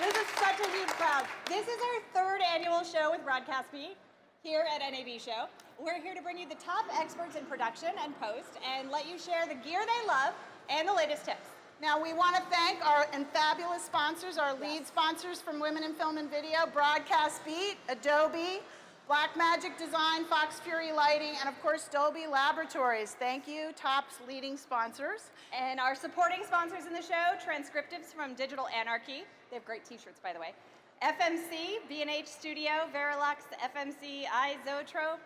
This is such a huge crowd. This is our third annual show with Broadcast Beat here at NAB Show. We're here to bring you the top experts in production and post and let you share the gear they love and the latest tips. Now, we want to thank our fabulous sponsors, our lead sponsors from Women in Film and Video, Broadcast Beat, Adobe, Blackmagic Design, Fox Fury Lighting, and of course, Dolby Laboratories. Thank you, top leading sponsors. And our supporting sponsors in the show, Transcriptives from Digital Anarchy. They have great t-shirts, by the way. FMC, B&H Studio, Verilux, FMC, iZotrope,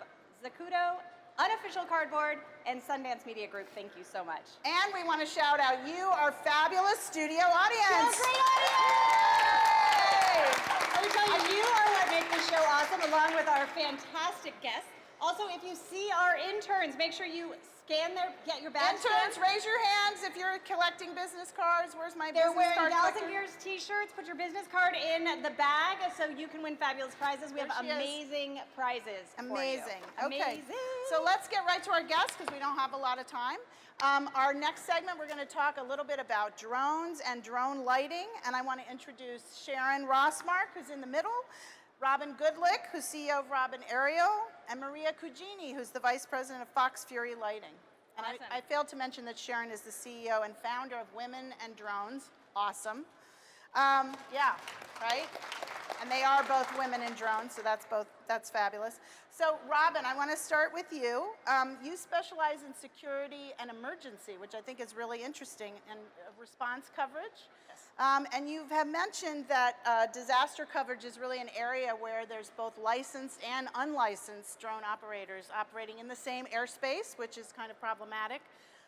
Zacuto, Unofficial Cardboard, and Sundance Media Group. Thank you so much. And we want to shout out you, our fabulous studio audience. Great audience! Let me tell you, you are what makes this show awesome, along with our fantastic guests. Also, if you see our interns, make sure you scan get your badge. Interns, raise your hands if you're collecting business cards. Where's my They're business card wearing collector? GalsNGear's t-shirts. Put your business card in the bag so you can win fabulous prizes. We have amazing prizes Amazing. for you. Okay. Amazing. So let's get right to our guests because we don't have a lot of time. Our next segment, we're going to talk a little bit about drones and drone lighting. And I want to introduce Sharon Rossmark, who's in the middle, Robin Goodlick, who's CEO of Robin Aerial, and Maria Cugini, who's the Vice President of Fox Fury Lighting. And Awesome. I failed to mention that Sharon is the CEO and founder of Women and Drones. Awesome. Yeah, right? And they are both women in drones, so that's fabulous. So Robin, I want to start with you. You specialize in security and emergency, which I think is really interesting, and response coverage. Yes. And you have mentioned that disaster coverage is really an area where there's both licensed and unlicensed drone operators operating in the same airspace, which is kind of problematic.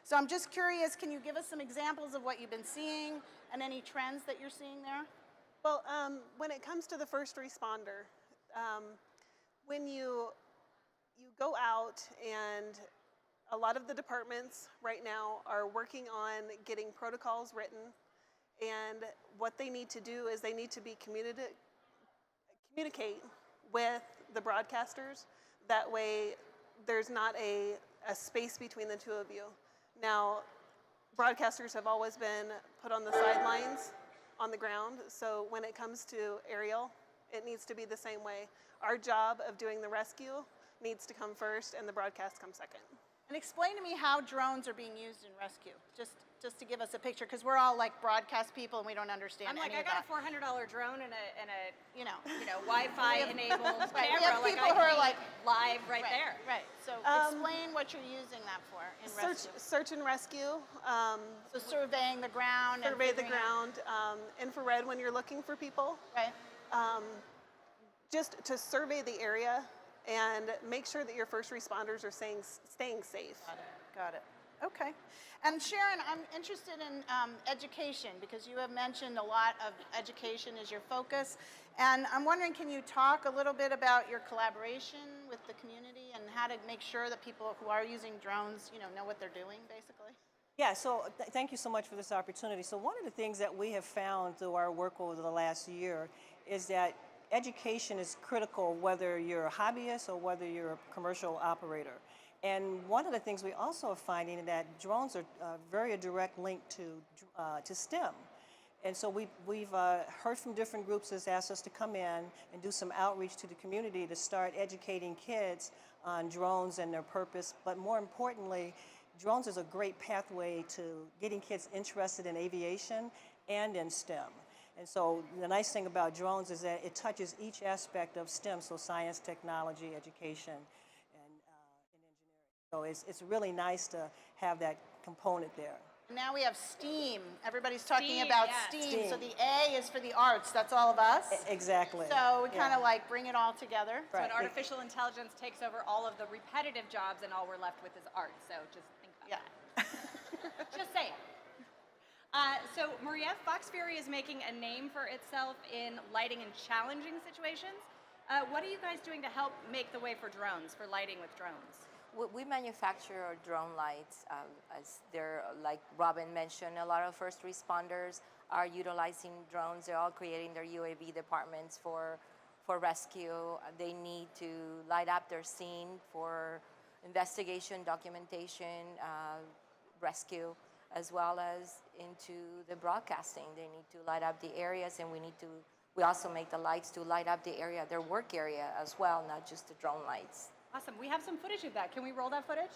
So I'm just curious, can you give us some examples of what you've been seeing and any trends that you're seeing there? Well, when it comes to the first responder, when you go out, and a lot of the departments right now are working on getting protocols written, and what they need to do is they need to be communicate with the broadcasters. That way there's not a space between the two of you. Now, broadcasters have always been put on the sidelines on the ground, so when it comes to aerial, it needs to be the same way. Our job of doing the rescue needs to come first, and the broadcast comes second. And explain to me how drones are being used in rescue, just to give us a picture, because we're all like broadcast people and we don't understand I'm like, any I of got that. a $400 drone and a Wi-Fi enabled Right, we camera. have people who are like live right there. Right. So explain what you're using that for in rescue. Search and rescue. So surveying the ground. Survey the ground. Infrared when you're looking for people. Right. Just to survey the area and make sure that your first responders are staying safe. Got it. Okay. And Sharon, I'm interested in education, because you have mentioned a lot of education is your focus. And I'm wondering, can you talk a little bit about your collaboration with the community and how to make sure that people who are using drones, know what they're doing, basically? Yeah, so thank you so much for this opportunity. So one of the things that we have found through our work over the last year is that education is critical, whether you're a hobbyist or whether you're a commercial operator. And one of the things we also are finding is that drones are very a direct link to STEM. And so we've heard from different groups that's asked us to come in and do some outreach to the community to start educating kids on drones and their purpose. But more importantly, drones is a great pathway to getting kids interested in aviation and in STEM. And so the nice thing about drones is that it touches each aspect of STEM, so science, technology, education, and engineering. So it's really nice to have that component there. Now we have STEAM. Everybody's talking about STEAM. So the A is for the arts. That's all of us. Exactly. So we kind of like bring it all together. So an artificial intelligence takes over all of the repetitive jobs, and all we're left with is art. So just think about that. Just saying. So Maria, Fox Fury is making a name for itself in lighting in challenging situations. What are you guys doing to help make the way for drones, for lighting with drones? We manufacture our drone lights, as they're, like Robin mentioned, a lot of first responders are utilizing drones. They're all creating their UAV departments for rescue. They need to light up their scene for investigation, documentation, rescue, as well as into the broadcasting. They need to light up the areas, and we need to We also make the lights to light up the area, their work area as well, not just the drone lights. Awesome. We have some footage of that. Can we roll that footage?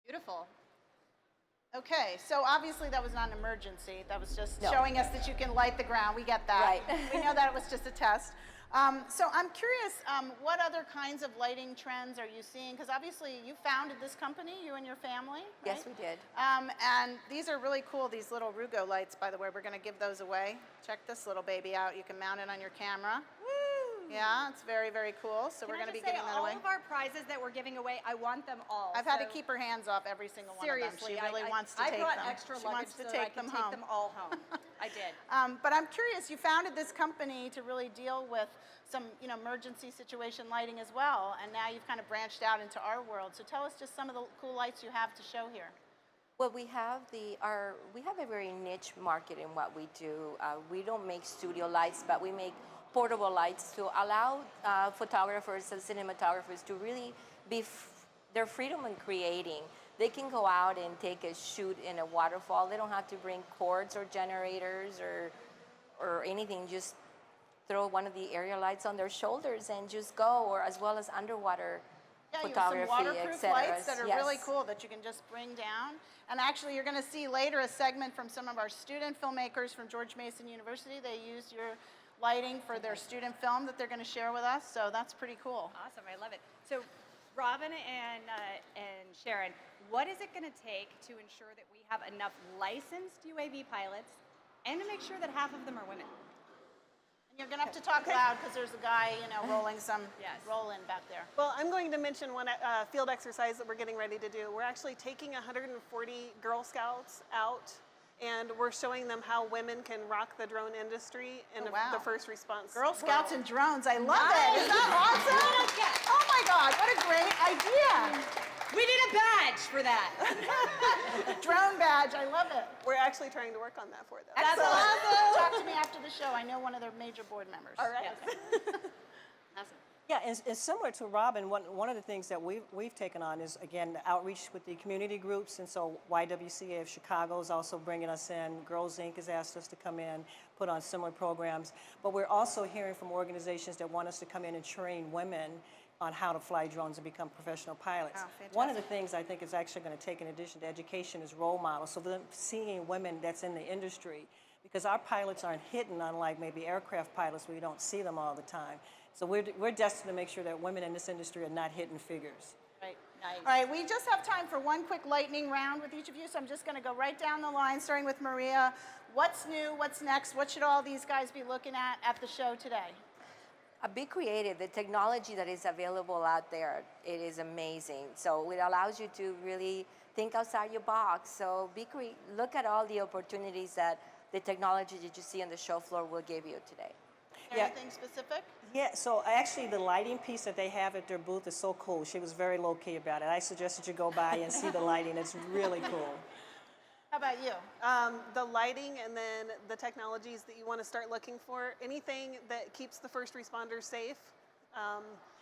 Beautiful. Okay, so obviously that was not an emergency. That was just No. showing us that you can light the ground. We get that. Right. We know that it was just a test. So I'm curious, what other kinds of lighting trends are you seeing? Because obviously you founded this company, you and your family, right? Yes, we did. And these are really cool, these little Rugo lights, by the way. We're going to give those away. Check this little baby out. You can mount it on your camera. Yeah, it's very, very cool. So we're going to be giving that away. All of our prizes that we're giving away, I want them all. I've had to keep her hands off every single one of them. Seriously, She really wants to take them. I brought extra She luggage wants to so take that I them can home. take them all home. I did. But I'm curious, you founded this company to really deal with some, emergency situation lighting as well, and now you've kind of branched out into our world. So tell us just some of the cool lights you have to show here. Well, we have a very niche market in what we do. We don't make studio lights, but we make portable lights to allow photographers and cinematographers to really be their freedom in creating. They can go out and take a shoot in a waterfall. They don't have to bring cords or generators or anything. Just throw one of the area lights on their shoulders and just go, or as well as underwater photography, you have some waterproof etc. lights that are Yes. really cool that you can just bring down. And actually, you're going to see later a segment from some of our student filmmakers from George Mason University. They used your lighting for their student film that they're going to share with us. So that's pretty cool. Awesome, I love it. So, Robin and Sharon, what is it going to take to ensure that we have enough licensed UAV pilots and to make sure that half of them are women? And you're going to have to talk loud because there's a guy, rolling some roll in back there. Well, I'm going to mention one field exercise that we're getting ready to do. We're actually taking 140 Girl Scouts out, and we're showing them how women can rock the drone industry in the first response. Girl Scouts world. and drones. I love it. Is that awesome? Oh my God, what a great idea. We need a badge for that. Drone badge. I love it. We're actually trying to work on that for them. That's awesome. Talk to me after the show. I know one of their major board members. All right. Awesome. Yeah, and similar to Robin, one of the things that we've taken on is, again, the outreach with the community groups. And so YWCA of Chicago is also bringing us in. Girls Inc. has asked us to come in, put on similar programs. But we're also hearing from organizations that want us to come in and train women on how to fly drones and become professional pilots. Oh, fantastic. One of the things I think is actually going to take, in addition to education, is role models. So them seeing women that's in the industry, because our pilots aren't hidden, unlike maybe aircraft pilots where you don't see them all the time. So we're destined to make sure that women in this industry are not hidden figures. Right. Nice. All right, we just have time for one quick lightning round with each of you, so I'm just going to go right down the line, starting with Maria. What's new? What's next? What should all these guys be looking at the show today? Be creative. The technology that is available out there, it is amazing. So it allows you to really think outside your box. So look at all the opportunities that the technology that you see on the show floor will give you today. Anything specific? Yeah, so actually the lighting piece that they have at their booth is so cool. She was very low-key about it. I suggest that you go by and see the lighting. It's really cool. How about you? The lighting and then the technologies that you want to start looking for. Anything that keeps the first responders safe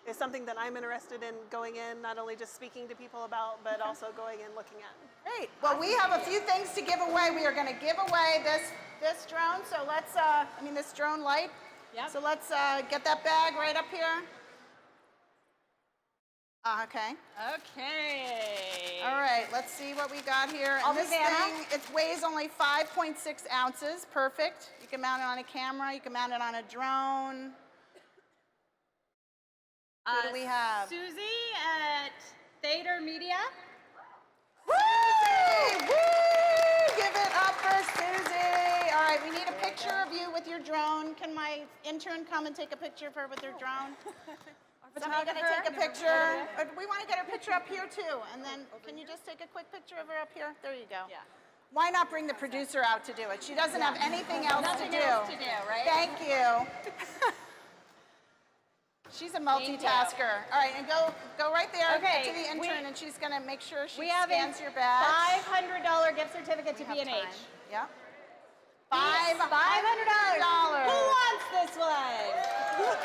is something that I'm interested in going in, not only just speaking to people about, but also going and looking at. Great. Well, we have a few things to give away. We are going to give away this drone. So let's, this drone light. Yep. So let's get that bag right up here. Okay. Okay. All right, let's see what we got here. I'll And be this Vanna. thing, it weighs only 5.6 ounces. Perfect. You can mount it on a camera. You can mount it on a drone. Who do we have? Susie at Theater Media. Susie! Woo! Give it up for Susie. All right, we need a picture of you with your drone. Can my intern come and take a picture of her with her drone? Somebody gonna take a picture? We want to get her picture up here too. And then, can you just take a quick picture of her up here? There you go. Yeah. Why not bring the producer out to do it? She doesn't have anything else to do. Nothing else to do, right? Thank you. She's a multitasker. All right, and go right there Okay, to the intern, and she's gonna make sure she We have scans a your badge. $500 gift certificate to We have B&H. time. Yep. $500. Who wants this one?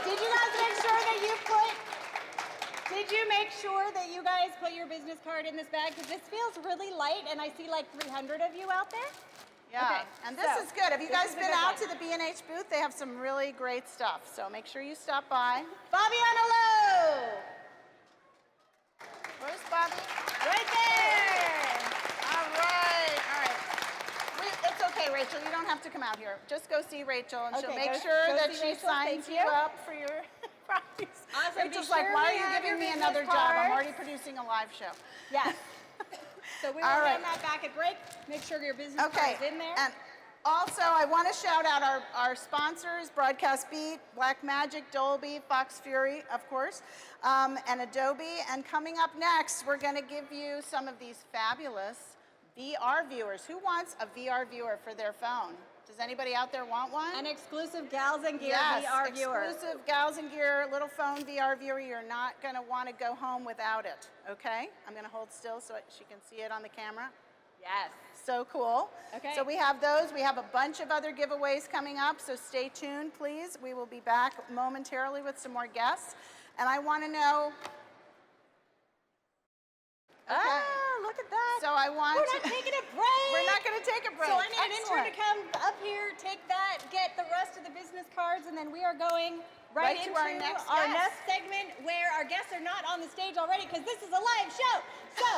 Did you guys make sure that you put? Did you make sure that you guys put your business card in this bag? Because this feels really light, and I see like 300 of you out there. Yeah, Okay, and this so is good. Have you this guys is a been good out one. to the B&H booth? They have some really great stuff, so make sure you stop by. Fabiana Lowe, Where's Bobby? right there. All right, all right. It's okay, Rachel. You don't have to come out here. Just go see Rachel, and she'll Okay, make go sure that see she Rachel. signs Thank you you. up for your prize. Awesome. Rachel's Be like, sure why to are you have giving your me business another job? I'm cards. already producing a live show. Yes. So we will All right. run that back at break. Make sure your business Okay, card is in there. and also I want to shout out our sponsors, Broadcast Beat, Blackmagic, Dolby, Fox Fury, of course, and Adobe. And coming up next, we're going to give you some of these fabulous VR viewers. Who wants a VR viewer for their phone? Does anybody out there want one? An exclusive GalsNGear Yes, VR viewer. exclusive GalsNGear little phone VR viewer. You're not going to want to go home without it, okay? I'm going to hold still so she can see it on the camera. Yes. So cool. Okay. So we have those. We have a bunch of other giveaways coming up, so stay tuned, please. We will be back momentarily with some more guests. And I want to know... Okay. Ah, look at that. So I want We're not to... taking a break. We're not going to take a break. So I need an intern to Excellent. come up here, take that, get the rest of the business cards, and then we are going right Right to into our next our guest. next segment where our guests are not on the stage already because this is a live show. So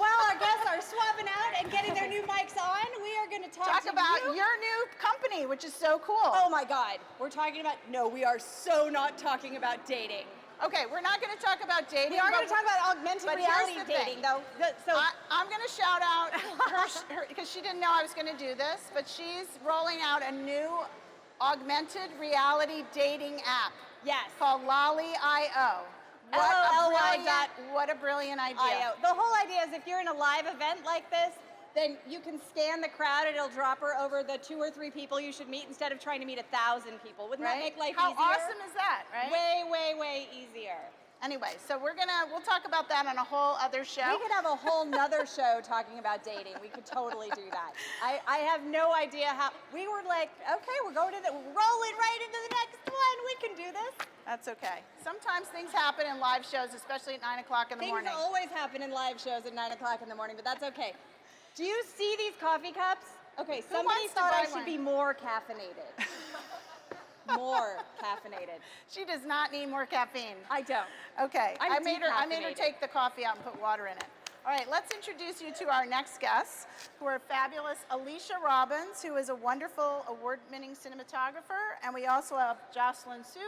while our guests are swapping out and getting their new mics on, we are going to Talk to about you. your new company, which is so cool. Oh my God, we're talking about, no, we are so not talking about dating. Okay, we're not going to talk about dating. We are going but- to talk about augmented but here's reality the thing. dating, though. So I'm going to shout out her because she didn't know I was going to do this, but she's rolling out a new augmented reality dating app yes, called Lolly.io. What a brilliant idea. The whole idea is if you're in a live event like this, then you can scan the crowd and it'll drop her over the 2 or 3 people you should meet instead of trying to meet 1,000 people. Wouldn't that make life How easier? awesome is that, right? Way, way, way easier. Anyway, so we'll talk about that on a whole other show. We could have a whole nother show talking about dating. We could totally do that. I have no idea how. We were like, okay, we're rolling right into the next one. We can do this. That's okay. Sometimes things happen in live shows, especially at 9 o'clock in the Things morning. always happen in live shows at 9 o'clock in the morning, but that's okay. Do you see these coffee cups? Okay, somebody wants to thought I buy should one? be more caffeinated. More caffeinated. She does not need more caffeine. I don't. Okay, I'm I made her decaffeinated. take the coffee out and put water in it. All right, let's introduce you to our next guests, who are fabulous Alicia Robbins, who is a wonderful award-winning cinematographer, and we also have Jocelyn Sue,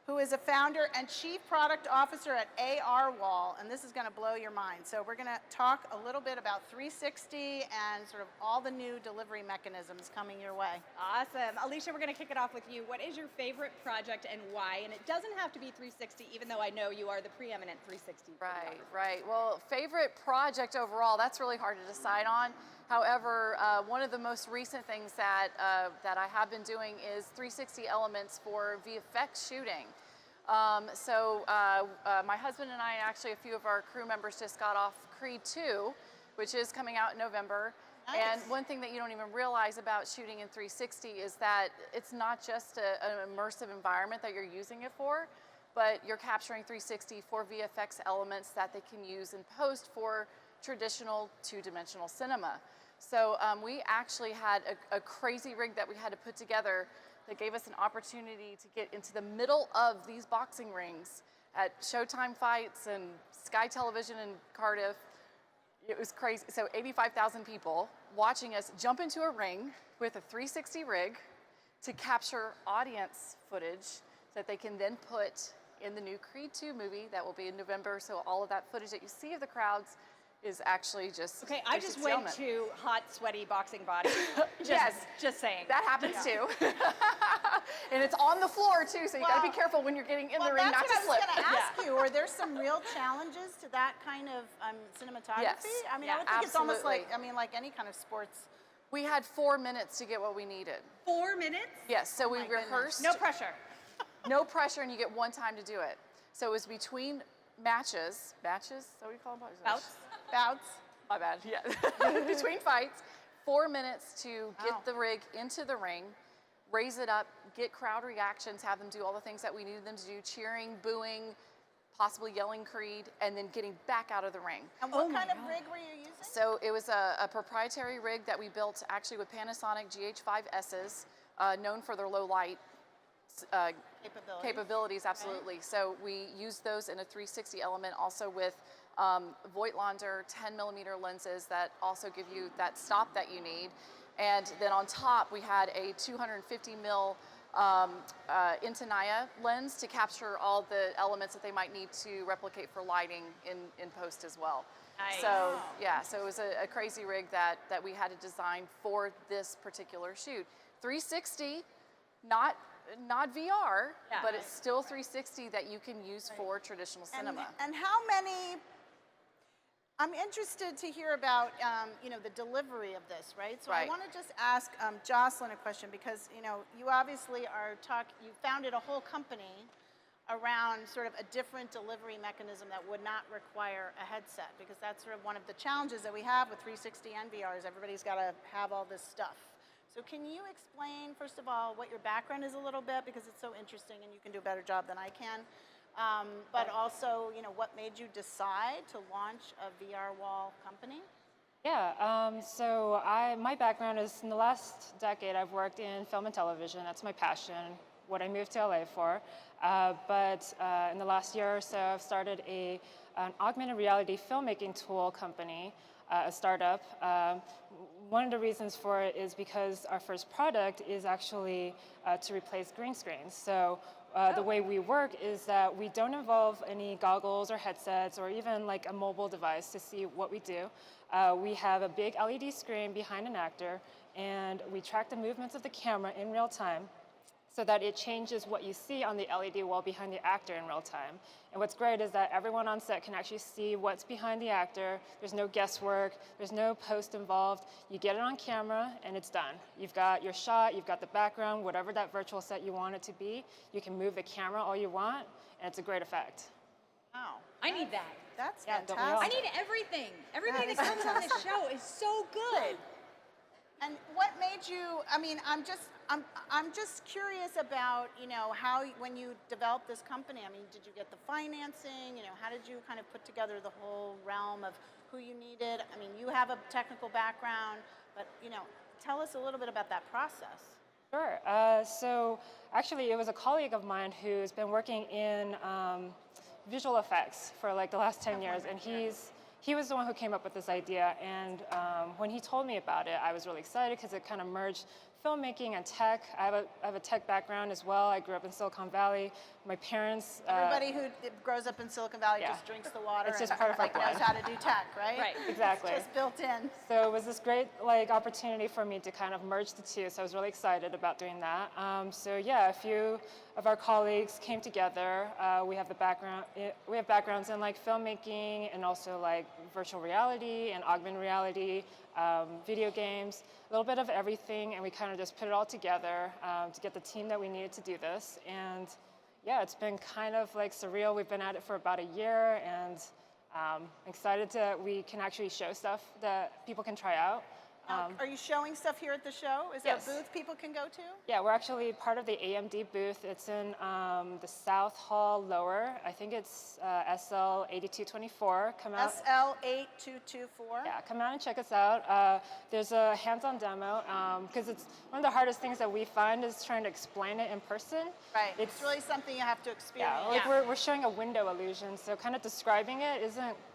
who is a founder and chief product officer at AR Wall, and this is going to blow your mind. So we're going to talk a little bit about 360 and sort of all the new delivery mechanisms coming your way. Awesome. Alicia, we're going to kick it off with you. What is your favorite project and why? And it doesn't have to be 360, even though I know you are the preeminent 360. Right. Well, favorite project overall, that's really hard to decide on. However, one of the most recent things that I have been doing is 360 elements for VFX shooting. My husband and I, and actually a few of our crew members, just got off Creed 2, which is coming out in November. Nice. And one thing that you don't even realize about shooting in 360 is that it's not just an immersive environment that you're using it for, but you're capturing 360 for VFX elements that they can use in post for traditional two-dimensional cinema. So we actually had a crazy rig that we had to put together that gave us an opportunity to get into the middle of these boxing rings at Showtime fights and Sky Television in Cardiff. It was crazy. So 85,000 people watching us jump into a ring with a 360 rig to capture audience footage that they can then put in the new Creed 2 movie that will be in November. So all of that footage that you see of the crowds is actually just Okay, I just went to hot, sweaty boxing body. Just saying. That happens too. And it's on the floor too, so you gotta be careful when you're getting in the ring not to that's slip. what I was going to ask you. Are there some real challenges to that kind of cinematography? Yes. I mean, Yeah, I would think it's almost like, absolutely. like any kind of sports. We had 4 minutes to get what we needed. 4 minutes? Yes, so we my goodness. rehearsed. No pressure. No pressure, and you get one time to do it. So it was between matches. Matches? Is that what you call them? Bouts. My bad, yeah. Between fights, 4 minutes to get Wow. the rig into the ring, raise it up, get crowd reactions, have them do all the things that we needed them to do, cheering, booing, possibly yelling Creed, and then getting back out of the ring. And what kind of rig were you using? So it was a proprietary rig that we built actually with Panasonic GH5Ss, known for their low light capabilities, absolutely. So we used those in a 360 element, also with Voigtlander 10mm lenses that also give you that stop that you need. And then on top, we had a 250mm Intanaya lens to capture all the elements that they might need to replicate for lighting in post as well. Nice. So yeah, so it was a crazy rig that we had to design for this particular shoot. 360, not VR, but it's still 360 that you can use for traditional cinema. And how many? I'm interested to hear about the delivery of this, right? So I Right. want to just ask Jocelyn a question because you obviously you founded a whole company around sort of a different delivery mechanism that would not require a headset, because that's sort of one of the challenges that we have with 360 and VR is everybody's got to have all this stuff. So can you explain, first of all, what your background is a little bit, because it's so interesting and you can do a better job than I can, but also, what made you decide to launch a VR wall company? Yeah, my background is in the last decade I've worked in film and television. That's my passion, what I moved to LA for. But in the last year or so, I've started an augmented reality filmmaking tool company, a startup. One of the reasons for it is because our first product is actually to replace green screens. So the way we work is that we don't involve any goggles or headsets or even like a mobile device to see what we do. We have a big LED screen behind an actor, and we track the movements of the camera in real time so that it changes what you see on the LED wall behind the actor in real time. And what's great is that everyone on set can actually see what's behind the actor. There's no guesswork, there's no post involved. You get it on camera and it's done. You've got your shot, you've got the background, whatever that virtual set you want it to be. You can move the camera all you want, and it's a great effect. Wow. I need that. That's Yeah, don't we all? I fantastic. need everything. Everything that comes on this show is so good. And what made you? I mean, I'm just curious about how when you developed this company. I mean, did you get the financing? How did you kind of put together the whole realm of who you needed? I mean, you have a technical background, but tell us a little bit about that process. Sure. So actually, it was a colleague of mine who's been working in visual effects for like the last 10 years, and he was the one who came up with this idea. And when he told me about it, I was really excited because it kind of merged filmmaking and tech. I have a tech background as well. I grew up in Silicon Valley. My parents. Everybody who grows up in Silicon Valley Yeah. just drinks the water. It's just and part of our knows blood. how to do tech, right? Right. Exactly. It's just built in. So it was this great opportunity for me to kind of merge the two. So I was really excited about doing that. A few of our colleagues came together. We have backgrounds in like filmmaking and also like virtual reality and augmented reality, video games, a little bit of everything, and we kind of just put it all together to get the team that we needed to do this. And yeah, it's been kind of like surreal. We've been at it for about a year, and excited that we can actually show stuff that people can try out. Are you showing stuff here at the show? Is there Yes. a booth people can go to? Yeah, we're actually part of the AMD booth. It's in the South Hall lower. I think it's SL 8224. Come out. SL8224. Yeah, come out and check us out. There's a hands-on demo because it's one of the hardest things that we find is trying to explain it in person. Right. It's really something you have to experience. Yeah, like we're showing a window illusion, so kind of describing it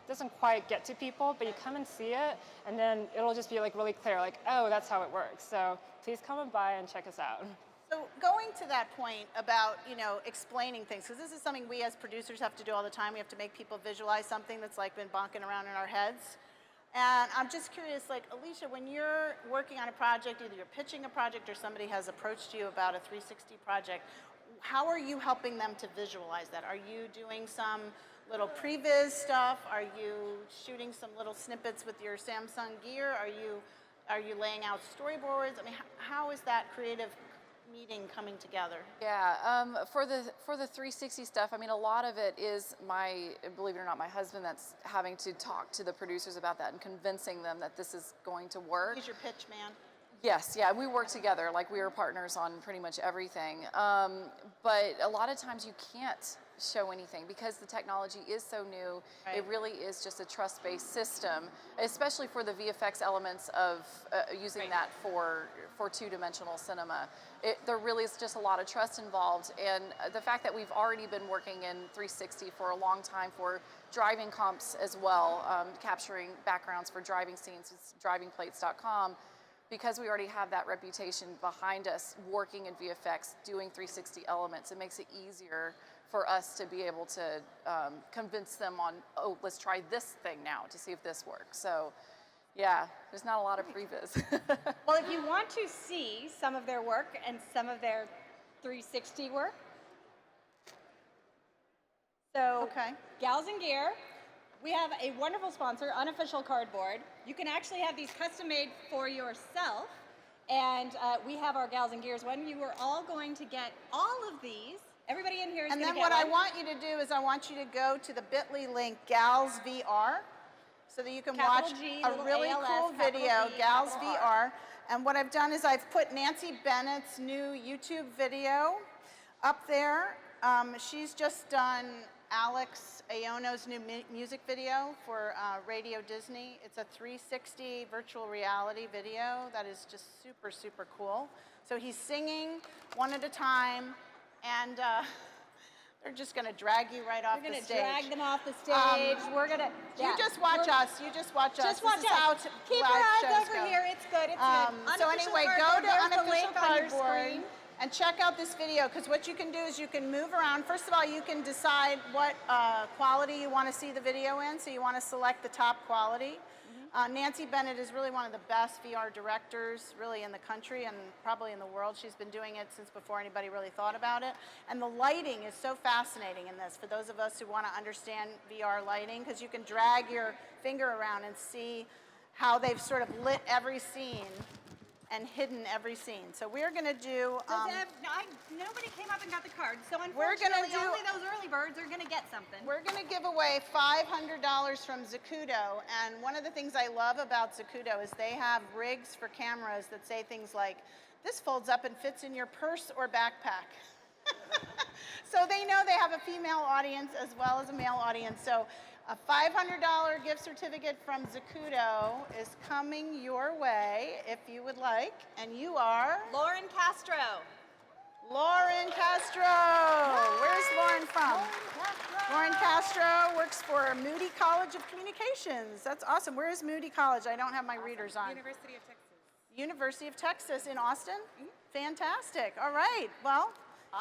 doesn't quite get to people, but you come and see it, and then it'll just be like really clear, like, oh, that's how it works. So please come and by and check us out. So going to that point about, explaining things, because this is something we as producers have to do all the time. We have to make people visualize something that's like been bonking around in our heads. And I'm just curious, like, Alicia, when you're working on a project, either you're pitching a project or somebody has approached you about a 360 project, how are you helping them to visualize that? Are you doing some little previs stuff? Are you shooting some little snippets with your Samsung gear? Are you laying out storyboards? I mean, how is that creative meeting coming together? Yeah, for the 360 stuff, I mean, a lot of it is believe it or not, my husband that's having to talk to the producers about that and convincing them that this is going to work. He's your pitch man. Yes, yeah, we work together, like we are partners on pretty much everything. But a lot of times you can't show anything because the technology is so new. Right. It really is just a trust-based system, especially for the VFX elements of using that for two-dimensional cinema. There really is just a lot of trust involved, and the fact that we've already been working in 360 for a long time for driving comps as well, capturing backgrounds for driving scenes with drivingplates.com, because we already have that reputation behind us working in VFX, doing 360 elements, it makes it easier for us to be able to convince them on, oh, let's try this thing now to see if this works. So yeah, there's not a lot of previs. Well, if you want to see some of their work and some of their 360 work, so Okay. GalsNGear, we have a wonderful sponsor, Unofficial Cardboard. You can actually have these custom made for yourself, and we have our GalsNGears one. You are all going to get all of these. Everybody in here is And going to then get what I one. want you to do is I want you to go to the bit.ly link GalsVR so that you can Capital watch G, a little really ALS, cool capital video, V, capital GalsVR. And what I've done is I've put Nancy Bennett's new YouTube video up there. She's just done Alex Aono's new music video for Radio Disney. It's a 360 virtual reality video that is just super, super cool. So he's singing one at a time, and they're just going to drag you right off We're the going to stage. drag them off the stage. We're going to. You just watch us. You just watch us. Just watch This is how us. Keep your live eyes shows over go. here. It's good. It's good. So Unofficial anyway, go Cardboard, to there's the Unofficial link on your Cardboard screen. and check out this video, because what you can do is you can move around. First of all, you can decide what quality you want to see the video in, so you want to select the top quality. Nancy Bennett is really one of the best VR directors really in the country and probably in the world. She's been doing it since before anybody really thought about it. And the lighting is so fascinating in this for those of us who want to understand VR lighting, because you can drag your finger around and see how they've sort of lit every scene and hidden every scene. So we're going to do... Nobody came up and got the card, so We're gonna unfortunately do- only those early birds are going to get something. We're going to give away $500 from Zacuto, and one of the things I love about Zacuto is they have rigs for cameras that say things like, this folds up and fits in your purse or backpack. So they know they have a female audience as well as a male audience. So a $500 gift certificate from Zacuto is coming your way if you would like, and you are? Lauren Castro. Lauren Castro. Where's Lauren from? Lauren Castro works for Moody College of Communications. That's awesome. Where is Moody College? I don't have my readers on. University of Texas. University of Texas in Austin? Fantastic. All right. Well,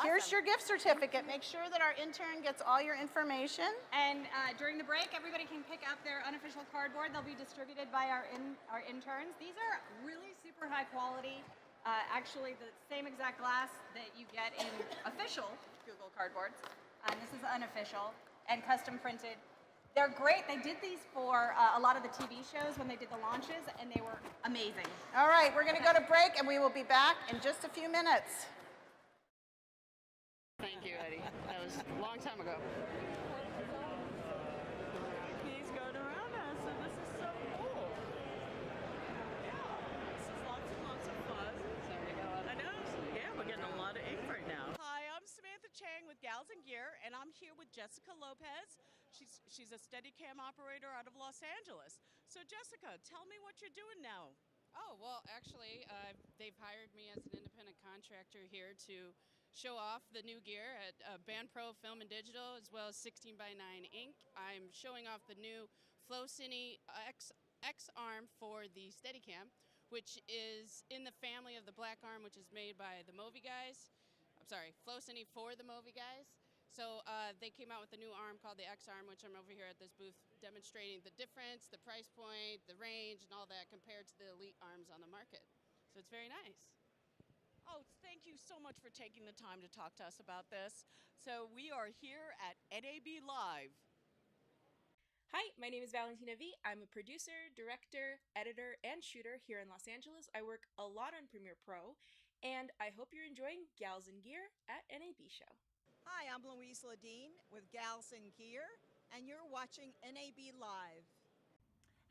here's your gift certificate. Make sure that our intern gets all your information. And during the break, everybody can pick up their unofficial cardboard. They'll be distributed by our interns. These are really super high quality. Actually, the same exact glass that you get in official Google cardboards. And this is unofficial and custom printed. They're great. They did these for a lot of the TV shows when they did the launches, and they were amazing. All right, we're going to go to break, and we will be back in just a few minutes. Thank you, Eddie. That was a long time ago. He's going around us, and this is so cool. GalsNGear, and I'm here with Jessica Lopez. She's a Steadicam operator out of Los Angeles. So Jessica, tell me what you're doing now. Oh, well, actually, they've hired me as an independent contractor here to show off the new gear at Band Pro Film and Digital, as well as 16 by 9 ink. I'm showing off the new FlowCine X arm for the Steadicam, which is in the family of the black arm, which is made by the Movi guys. I'm sorry, FlowCine for the Movi guys. So they came out with a new arm called the X arm, which I'm over here at this booth demonstrating the difference, the price point, the range, and all that compared to the elite arms on the market. So it's very nice. Oh, thank you so much for taking the time to talk to us about this. So we are here at NAB Live. Hi, my name is Valentina V. I'm a producer, director, editor, and shooter here in Los Angeles. I work a lot on Premiere Pro, and I hope you're enjoying GalsNGear at NAB Show. Hi, I'm Louise Ledeen with GalsNGear, and you're watching NAB Live.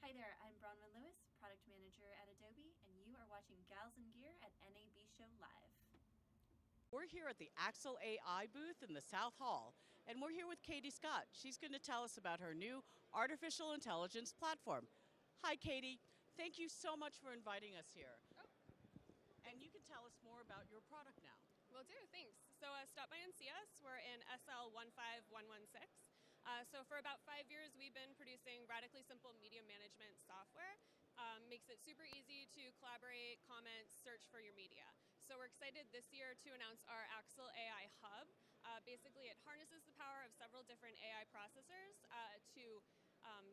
Hi there, I'm Bronwyn Lewis, Product Manager at Adobe, and you are watching GalsNGear at NAB Show Live. We're here at the Axle AI booth in the South Hall, and we're here with Katie Scott. She's going to tell us about her new artificial intelligence platform. Hi, Katie. Thank you so much for inviting us here. Oh. And you can tell us more about your product now. Will do, thanks. So stop by and see us. We're in SL15116. So for about 5 years, we've been producing radically simple media management software. Makes it super easy to collaborate, comment, search for your media. So we're excited this year to announce our Axle AI Hub. Basically, it harnesses the power of several different AI processors to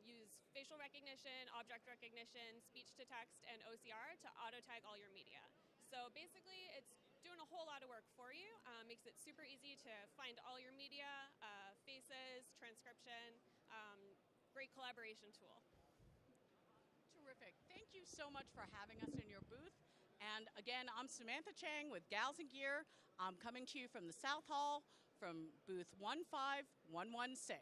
use facial recognition, object recognition, speech to text, and OCR to auto-tag all your media. So basically, it's doing a whole lot of work for you. Makes it super easy to find all your media, faces, transcription, great collaboration tool. Terrific. Thank you so much for having us in your booth. And again, I'm Samantha Chang with GalsNGear. I'm coming to you from the South Hall from booth 15116.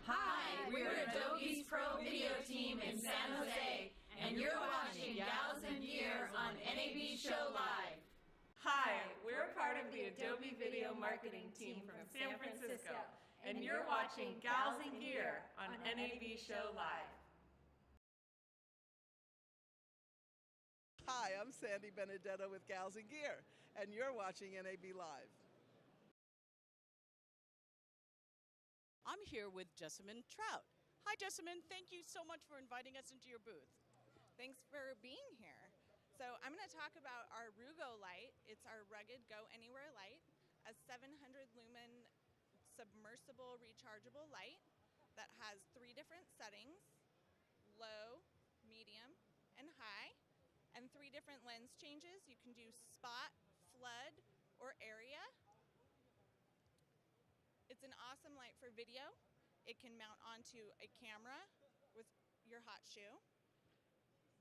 Hi, we're Adobe's Pro Video team in San Jose, and you're watching GalsNGear on NAB Show Live. Hi, we're part of the Adobe Video Marketing team from San Francisco, and you're watching GalsNGear on NAB Show Live. Hi, I'm Sandy Benedetto with GalsNGear, and you're watching NAB Live. I'm here with Jessamine Trout. Hi, Jessamine. Thank you so much for inviting us into your booth. Thanks for being here. So I'm going to talk about our Rugo light. It's our rugged Go Anywhere light, a 700 lumen submersible rechargeable light that has 3 different settings, low, medium, and high, and 3 different lens changes. You can do spot, flood, or area. It's an awesome light for video. It can mount onto a camera with your hot shoe.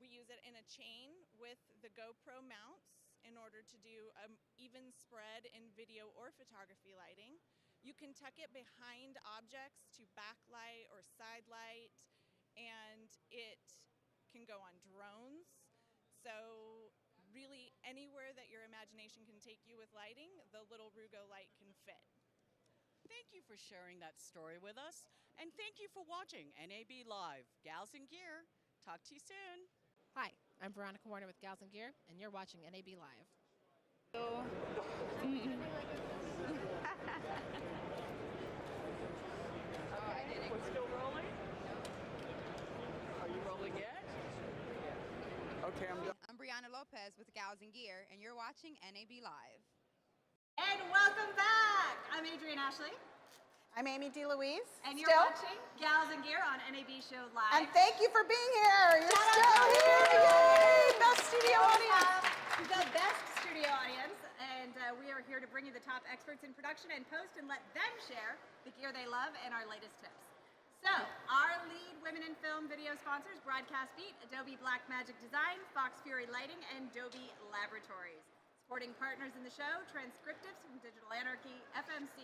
We use it in a chain with the GoPro mounts in order to do an even spread in video or photography lighting. You can tuck it behind objects to backlight or side light, and it can go on drones. So really anywhere that your imagination can take you with lighting, the little Rugo light can fit. Thank you for sharing that story with us, and thank you for watching NAB Live. GalsNGear. Talk to you soon. Hi, I'm Veronica Warner with GalsNGear, and you're watching NAB Live. We're still rolling? Are you rolling yet? Okay, I'm done. I'm Brianna Lopez with GalsNGear, and you're watching NAB Live. And welcome back! I'm Adrienne Ashley. I'm Amy DeLuise. And you're watching GalsNGear on NAB Show Live. And thank you for being here. You're still here. Yay! Best studio audience. The best studio audience. And we are here to bring you the top experts in production and post and let them share the gear they love and our latest tips. So, our lead women in film video sponsors, Broadcast Beat, Adobe Blackmagic Design, Fox Fury Lighting, and Adobe Laboratories. Supporting partners in the show, Transcriptives from Digital Anarchy, FMC,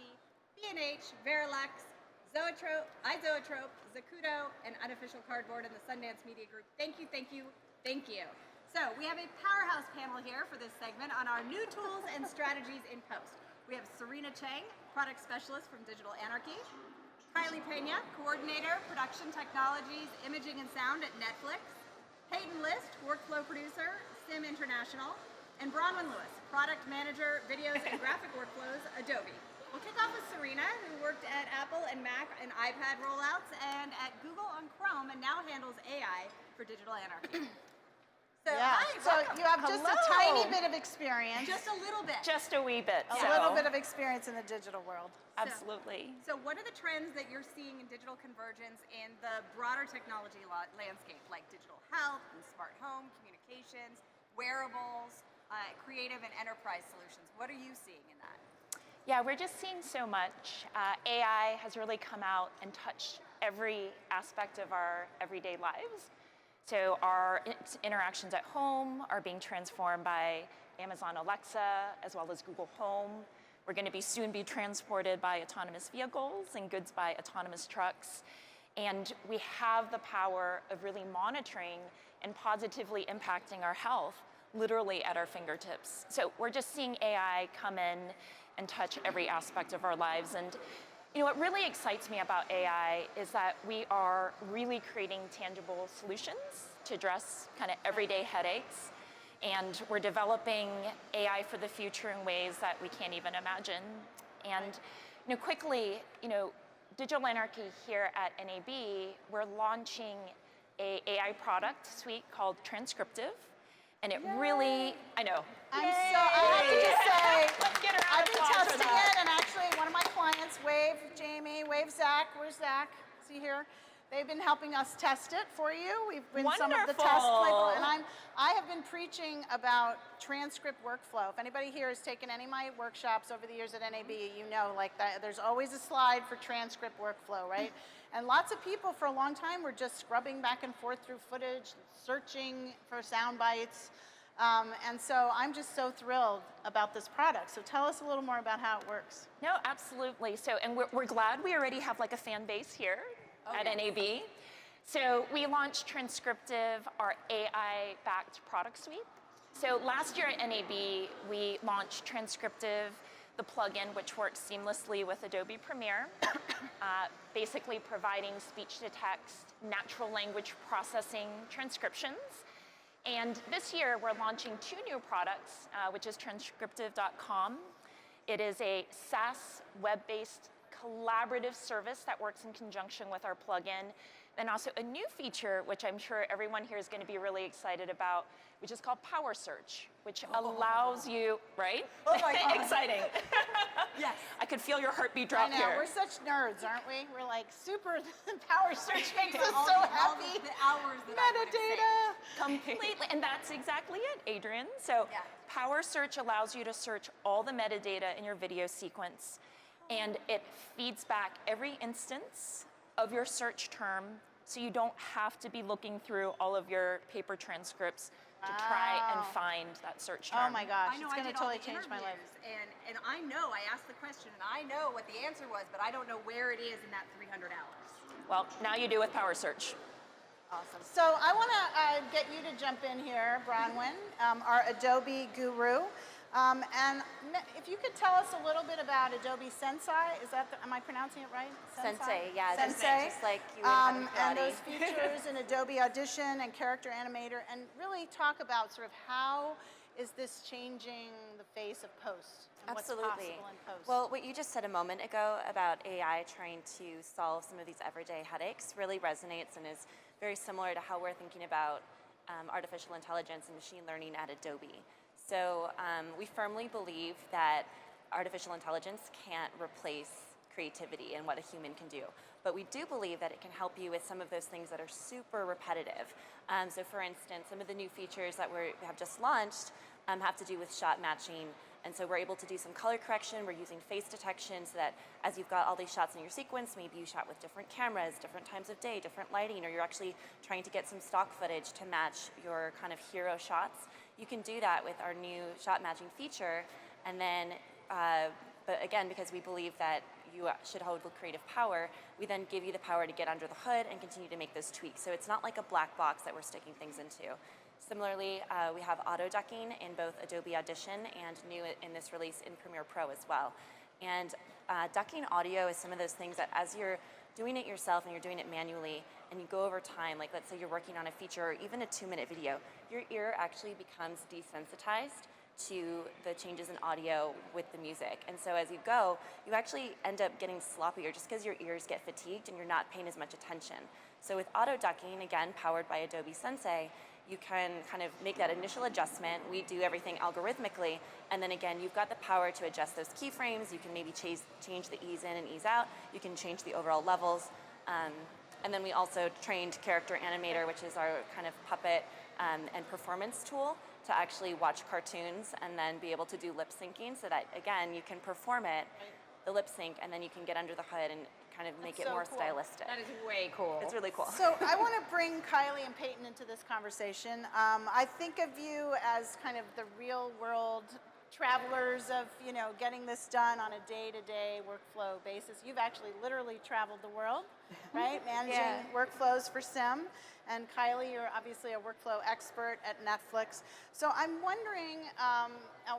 B&H, Verilex, Zoetrope, iZoetrope, Zacuto, and Unofficial Cardboard and the Sundance Media Group. Thank you, thank you, thank you. So we have a powerhouse panel here for this segment on our new tools and strategies in post. We have Serena Chang, product specialist from Digital Anarchy, Kylie Pena, coordinator, production technologies, imaging and sound at Netflix, Peyton List, workflow producer, Sim International, and Bronwyn Lewis, product manager, videos and graphic workflows, Adobe. We'll kick off with Serena, who worked at Apple and Mac and iPad rollouts and at Google on Chrome and now handles AI for Digital Anarchy. So, Yeah. hi, So welcome. you have just a tiny bit of experience. Just a little bit. Just a wee bit. A little bit of experience in the digital world. Absolutely. So what are the trends that you're seeing in digital convergence in the broader technology landscape, like digital health and smart home, communications, wearables, creative and enterprise solutions? What are you seeing in that? Yeah, we're just seeing so much. AI has really come out and touched every aspect of our everyday lives. So our interactions at home are being transformed by Amazon Alexa as well as Google Home. We're going to soon be transported by autonomous vehicles and goods by autonomous trucks. And we have the power of really monitoring and positively impacting our health literally at our fingertips. So we're just seeing AI come in and touch every aspect of our lives. And you know, what really excites me about AI is that we are really creating tangible solutions to address kind of everyday headaches. And we're developing AI for the future in ways that we can't even imagine. And you know, quickly, you know, Digital Anarchy here at NAB, we're launching a AI product suite called Transcriptive. And it really, I know. I have to just say, Let's get her I've been testing it, and actually one of my clients, Wave Jamie, Wave Zach, where's Zach? See here? They've been helping us test it for you. We've been some of the test people, and I have been preaching about transcript workflow. If anybody here has taken any of my workshops over the years at NAB, you know, like that, there's always a slide for transcript workflow, right? And lots of people for a long time were just scrubbing back and forth through footage, searching for sound bites. And so I'm just so thrilled about this product. So tell us a little more about how it works. No, absolutely. So, and we're glad we already have like a fan base here at NAB. So we launched Transcriptive, our AI-backed product suite. So last year at NAB, we launched Transcriptive, the plugin, which works seamlessly with Adobe Premiere, basically providing speech-to-text, natural language processing transcriptions. And this year, we're launching 2 new products, which is transcriptive.com. It is a SaaS, web-based, collaborative service that works in conjunction with our plugin. And also a new feature, which I'm sure everyone here is going to be really excited about, which is called Power Search, which allows you, right? Oh my God. Exciting. Yes. I could feel your heartbeat drop I know, here. we're such nerds, aren't we? We're like super, Power Search makes us All so the happy. hours that I would have saved. Metadata. Completely, and that's exactly it, Adrian. So Power Search allows you to search all the metadata in your video sequence, and it feeds back every instance of your search term, so you don't have to be looking through all of your paper transcripts to try and find that search term. Oh my gosh, I know it's I going to did all totally the change my life. interviews, and I know I asked the question, and I know what the answer was, but I don't know where it is in that 300 hours. Well, now you do with Power Search. Awesome. So I want to get you to jump in here, Bronwyn, our Adobe guru. And if you could tell us a little bit about Adobe Sensei, am I pronouncing it right? Sensei, yeah, Sensei. just like you would have in and karate. those features in Adobe Audition and Character Animator, and really talk about sort of how is this changing the face of post? And Absolutely. What's possible in post? Well, what you just said a moment ago about AI trying to solve some of these everyday headaches really resonates and is very similar to how we're thinking about artificial intelligence and machine learning at Adobe. So we firmly believe that artificial intelligence can't replace creativity and what a human can do. But we do believe that it can help you with some of those things that are super repetitive. So for instance, some of the new features that we have just launched have to do with shot matching. And so we're able to do some color correction. We're using face detection so that as you've got all these shots in your sequence, maybe you shot with different cameras, different times of day, different lighting, or you're actually trying to get some stock footage to match your kind of hero shots. You can do that with our new shot matching feature. And then, but again, because we believe that you should hold with creative power, we then give you the power to get under the hood and continue to make those tweaks. So it's not like a black box that we're sticking things into. Similarly, we have auto ducking in both Adobe Audition and new in this release in Premiere Pro as well. And ducking audio is some of those things that as you're doing it yourself and you're doing it manually and you go over time, like let's say you're working on a feature or even a 2-minute video, your ear actually becomes desensitized to the changes in audio with the music. And so as you go, you actually end up getting sloppier just because your ears get fatigued and you're not paying as much attention. So with auto ducking, again, powered by Adobe Sensei, you can kind of make that initial adjustment. We do everything algorithmically, and then again, you've got the power to adjust those keyframes. You can maybe change the ease in and ease out. You can change the overall levels. And then we also trained Character Animator, which is our kind of puppet and performance tool to actually watch cartoons and then be able to do lip syncing so that, again, you can perform it, the lip sync, and then you can get under the hood and kind of make it more stylistic. That is way cool. It's really cool. So I want to bring Kylie and Peyton into this conversation. I think of you as kind of the real world travelers of, you know, getting this done on a day-to-day workflow basis. You've actually literally traveled the world, right? Managing workflows for SIM. And Kylie, you're obviously a workflow expert at Netflix. So I'm wondering,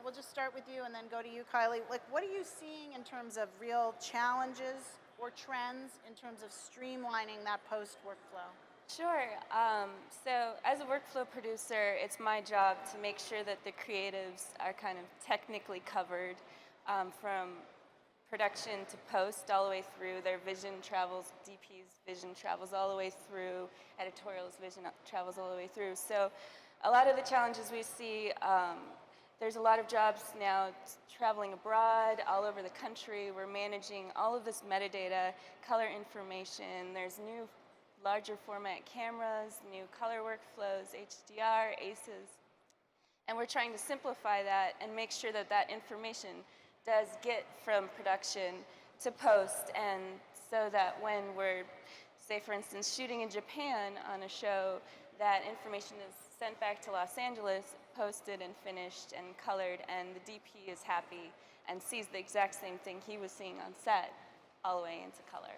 we'll just start with you and then go to you, Kylie. Like, what are you seeing in terms of real challenges or trends in terms of streamlining that post workflow? Sure. So as a workflow producer, it's my job to make sure that the creatives are kind of technically covered from production to post all the way through. Their vision travels, DP's vision travels all the way through, editorial's vision travels all the way through. So a lot of the challenges we see, there's a lot of jobs now traveling abroad, all over the country. We're managing all of this metadata, color information. There's new larger format cameras, new color workflows, HDR, ACEs. And we're trying to simplify that and make sure that that information does get from production to post, and so that when we're, say for instance, shooting in Japan on a show, that information is sent back to Los Angeles, posted and finished and colored, and the DP is happy and sees the exact same thing he was seeing on set all the way into color.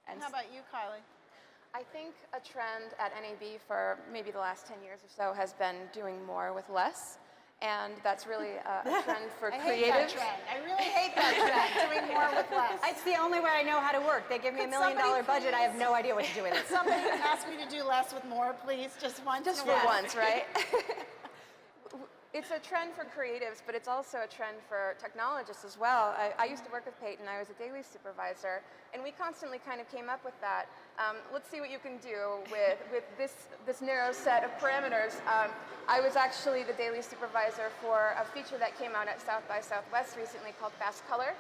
And how about you, Kylie? I think a trend at NAB for maybe the last 10 years or so has been doing more with less. And that's really a trend for creatives. I hate that trend. I really hate that trend, doing more with less. It's the only way I know how to work. They give me $1 million budget, I have no idea what to do with it. Somebody ask me to do less with more, please, just once. Just for once, right? It's a trend for creatives, but it's also a trend for technologists as well. I used to work with Peyton. I was a daily supervisor, and we constantly kind of came up with that. Let's see what you can do with this narrow set of parameters. I was actually the daily supervisor for a feature that came out at South by Southwest recently called Fast Color.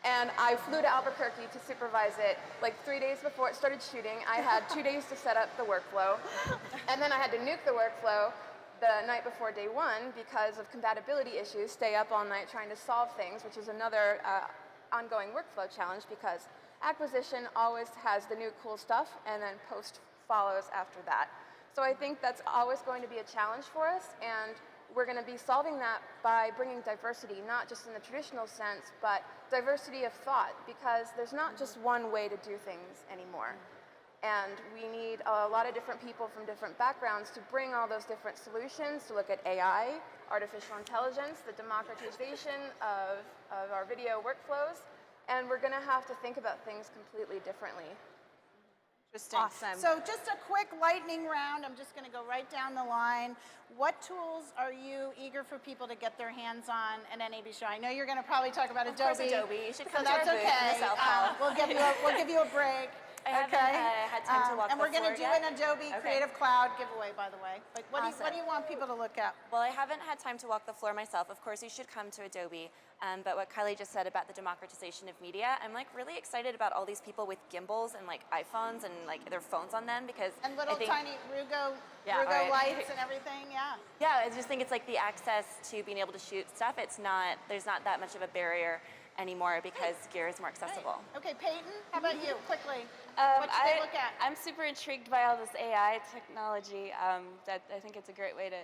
And I flew to Albuquerque to supervise it like 3 days before it started shooting. I had 2 days to set up the workflow, and then I had to nuke the workflow the night before day one because of compatibility issues, stay up all night trying to solve things, which is another ongoing workflow challenge because acquisition always has the new cool stuff and then post follows after that. So I think that's always going to be a challenge for us, and we're going to be solving that by bringing diversity, not just in the traditional sense, but diversity of thought, because there's not just one way to do things anymore. And we need a lot of different people from different backgrounds to bring all those different solutions, to look at AI, artificial intelligence, the democratization of our video workflows, and we're going to have to think about things completely differently. Interesting. Awesome. So just a quick lightning round. I'm just going to go right down the line. What tools are you eager for people to get their hands on at NAB Show? I know you're going to probably talk about Adobe. Of course, Adobe. You should come so to our that's booth in the okay. South Hall. We'll give you a break. I haven't had time to walk and the we're going to do floor an yet. Adobe Creative Cloud giveaway, by the way. But what do you want people to look at? Well, I haven't had time to walk the floor myself. Of course, you should come to Adobe. But what Kylie just said about the democratization of media, I'm like really excited about all these people with gimbals and like iPhones and like their phones on them because and little tiny Rugo lights and everything. Yeah. Yeah, I just think it's like the access to being able to shoot stuff. There's not that much of a barrier anymore because gear is more accessible. Right. Okay, Peyton, how about you? Quickly, what should they look at? I'm super intrigued by all this AI technology. That I think it's a great way to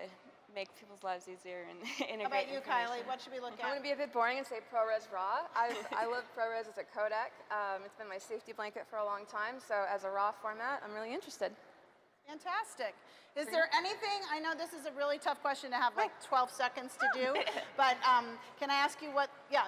make people's lives easier and integrate. How about you, Kylie? What should we look at? I'm going to be a bit boring and say ProRes RAW. I love ProRes as a codec. It's been my safety blanket for a long time, so as a RAW format, I'm really interested. Fantastic. Is there anything, I know this is a really tough question to have like 12 seconds to do, but can I ask you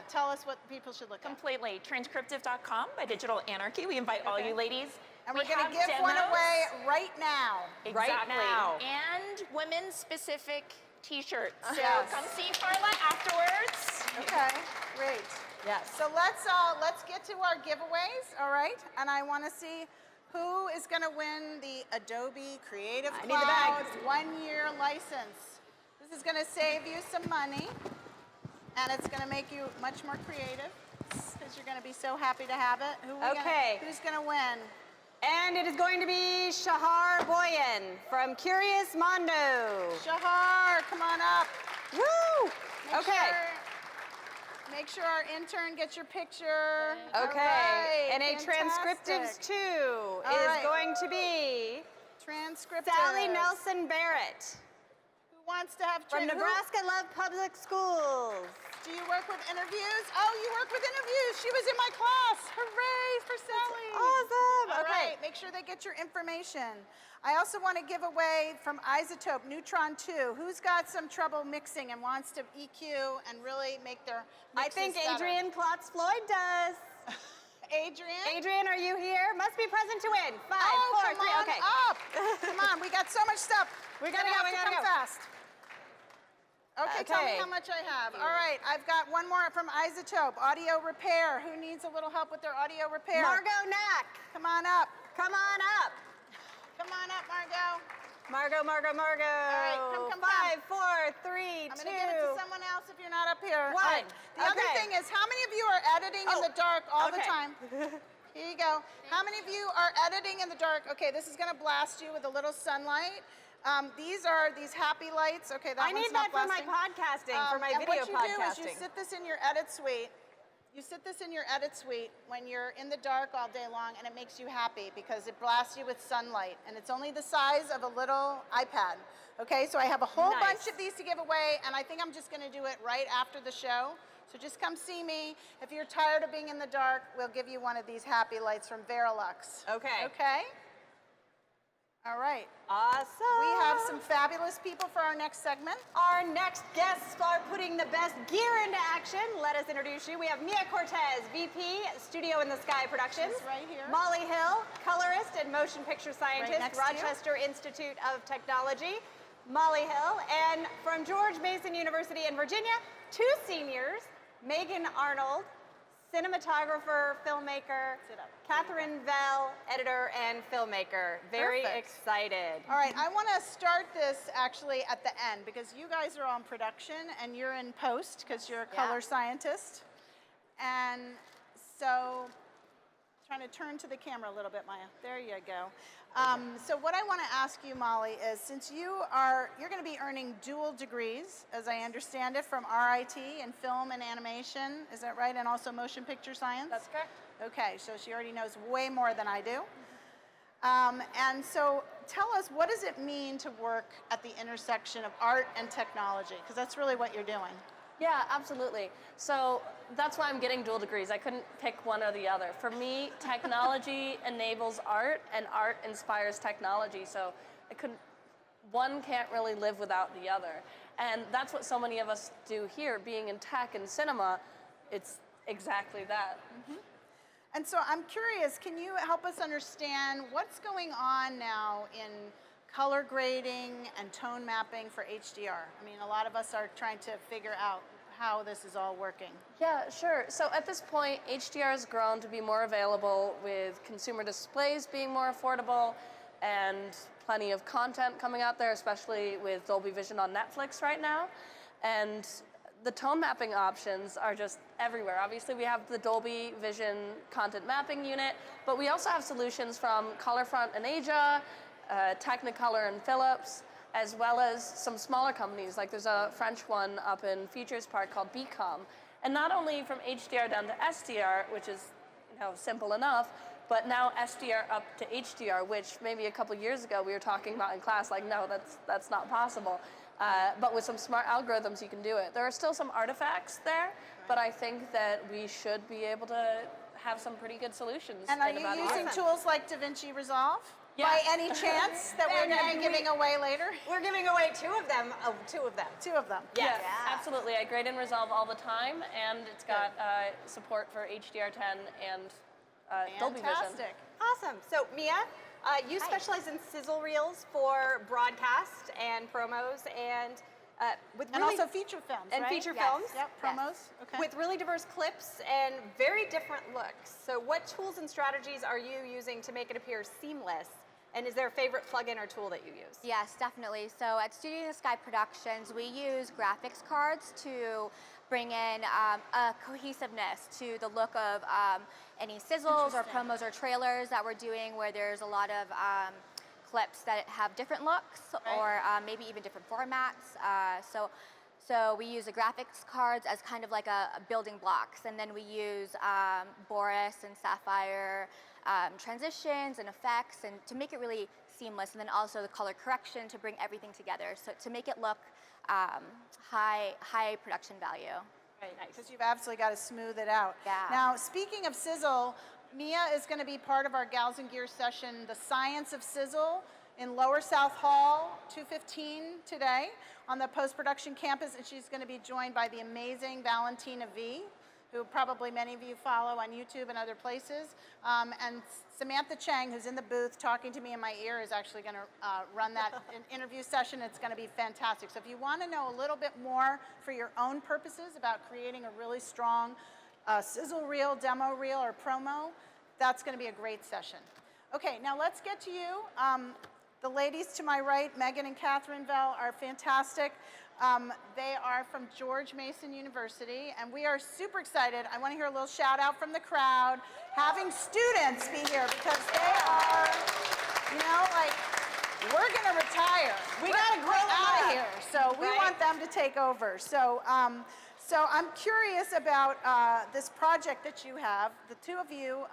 tell us what people should look at. Completely. Transcriptive.com by Digital Anarchy. We invite all you ladies. And we're going to give one away right now. Exactly. Right now. And women-specific t-shirts. So Yes. come see Carla afterwards. Okay, great. Yes. So let's get to our giveaways, all right? And I want to see who is going to win the Adobe Creative Cloud 1-year license. This is going to save you some money, and it's going to make you much more creative because you're going to be so happy to have it. Who's going to win? And it is going to be Shahar Boyan from Curious Mondo. Shahar, come on up. Woo! Make sure our intern gets your picture. Okay. Right, And a Transcriptives 2 is going to be Sally Nelson Barrett. Who wants to have from Nebraska Love Public Schools. Do you work with interviews? Oh, you work with interviews. She was in my class. Hooray for Sally. Awesome. All Okay. right, make sure they get your information. I also want to give away from Isotope Neutron 2. Who's got some trouble mixing and wants to EQ and really make their mixes I think better? Adrienne Klotz-Floyd does. Adrienne? Adrienne, are you here? Must be present to win. 5, 4, 3, come on okay. up. Come on, we got so much stuff. We gotta go, we gotta come go. fast. Okay, tell me how much I have. All right, I've got one more from Isotope, audio repair. Who needs a little help with their audio repair? Margot Knack. Come on up. Come on up. Come on up, Margot. Margot. All right, come. 5, 4, 3, 2. I'm gonna give it to someone else if you're not up here. 1. All right. The other thing is, how many of you are editing in the dark all the time? Here you go. How many of you are editing in the dark? Okay, this is gonna blast you with a little sunlight. These are these happy lights. Okay, that I one's need not that for my blasting. podcasting, for my and video what you do is you podcasting. sit this in your edit suite. You sit this in your edit suite when you're in the dark all day long, and it makes you happy because it blasts you with sunlight, and it's only the size of a little iPad. Okay, so I have a whole bunch of these to give away, and I think I'm just gonna do it right after the show. So just come see me. If you're tired of being in the dark, we'll give you one of these happy lights from Verilux. Okay. Okay? All right. Awesome. We have some fabulous people for our next segment. Our next guests are putting the best gear into action. Let us introduce you. We have Mia Cortez, VP, Studio in the Sky Productions. She's right here. Molly Hill, colorist and motion picture scientist, next to you. Rochester Institute of Technology. Molly Hill. And from George Mason University in Virginia, 2 seniors, Megan Arnold, cinematographer, filmmaker, Catherine Vell, editor and filmmaker. Very excited. All right, I want to start this actually at the end because you guys are on production and you're in post because you're a color scientist. And so, trying to turn to the camera a little bit, Maya. There you go. So what I want to ask you, Molly, is since you're going to be earning dual degrees, as I understand it, from RIT in film and animation, is that right? And also motion picture science? That's correct. Okay, so she already knows way more than I do. And so tell us, what does it mean to work at the intersection of art and technology? Because that's really what you're doing. Yeah, absolutely. So that's why I'm getting dual degrees. I couldn't pick one or the other. For me, technology enables art and art inspires technology. So one can't really live without the other. And that's what so many of us do here, being in tech and cinema. It's exactly that. Mm-hmm. And so I'm curious, can you help us understand what's going on now in color grading and tone mapping for HDR? I mean, a lot of us are trying to figure out how this is all working. Yeah, sure. So at this point, HDR has grown to be more available with consumer displays being more affordable and plenty of content coming out there, especially with Dolby Vision on Netflix right now. And the tone mapping options are just everywhere. Obviously, we have the Dolby Vision content mapping unit, but we also have solutions from Colorfront and Asia, Technicolor and Philips, as well as some smaller companies. Like there's a French one up in Futures Park called Becom. And not only from HDR down to SDR, which is simple enough, but now SDR up to HDR, which maybe a couple years ago we were talking about in class, like, no, that's not possible. But with some smart algorithms, you can do it. There are still some artifacts there, but I think that we should be able to have some pretty good solutions. And are you using tools like DaVinci Resolve? by any chance that we're going to be giving away later? We're giving away two of them. Two of them. Two of them. Yes, absolutely. I grade and resolve all the time, and it's got support for HDR10 and Dolby Vision. Fantastic. Awesome. So Mia, you specialize in sizzle reels for broadcast and promos, and with And really also feature films, and right? feature films. Yep, promos. Okay. With really diverse clips and very different looks. So what tools and strategies are you using to make it appear seamless? And is there a favorite plugin or tool that you use? Yes, definitely. So at Studio in the Sky Productions, we use graphics cards to bring in a cohesiveness to the look of any sizzles or promos or trailers that we're doing, where there's a lot of clips that have different looks or maybe even different formats. So we use the graphics cards as kind of like a building blocks, and then we use Boris and Sapphire transitions and effects, and to make it really seamless, and then also the color correction to bring everything together, so to make it look high production value. Right, because you've absolutely got to smooth it out. Yeah. Now, speaking of sizzle, Mia is going to be part of our Gals and Gear session, The Science of Sizzle, in Lower South Hall, 2:15 today on the post-production campus, and she's going to be joined by the amazing Valentina V, who probably many of you follow on YouTube and other places, and Samantha Chang, who's in the booth talking to me in my ear, is actually going to run that interview session. It's going to be fantastic. So if you want to know a little bit more for your own purposes about creating a really strong sizzle reel, demo reel, or promo, that's going to be a great session. Okay, now let's get to you. The ladies to my right, Megan and Catherine Vell, are fantastic. They are from George Mason University, and we are super excited. I want to hear a little shout out from the crowd, having students be here, because they are, you know, like, we're going to retire. We got to grow out of here, so we want them to take over. So, so I'm curious about this project that you have, the two of you.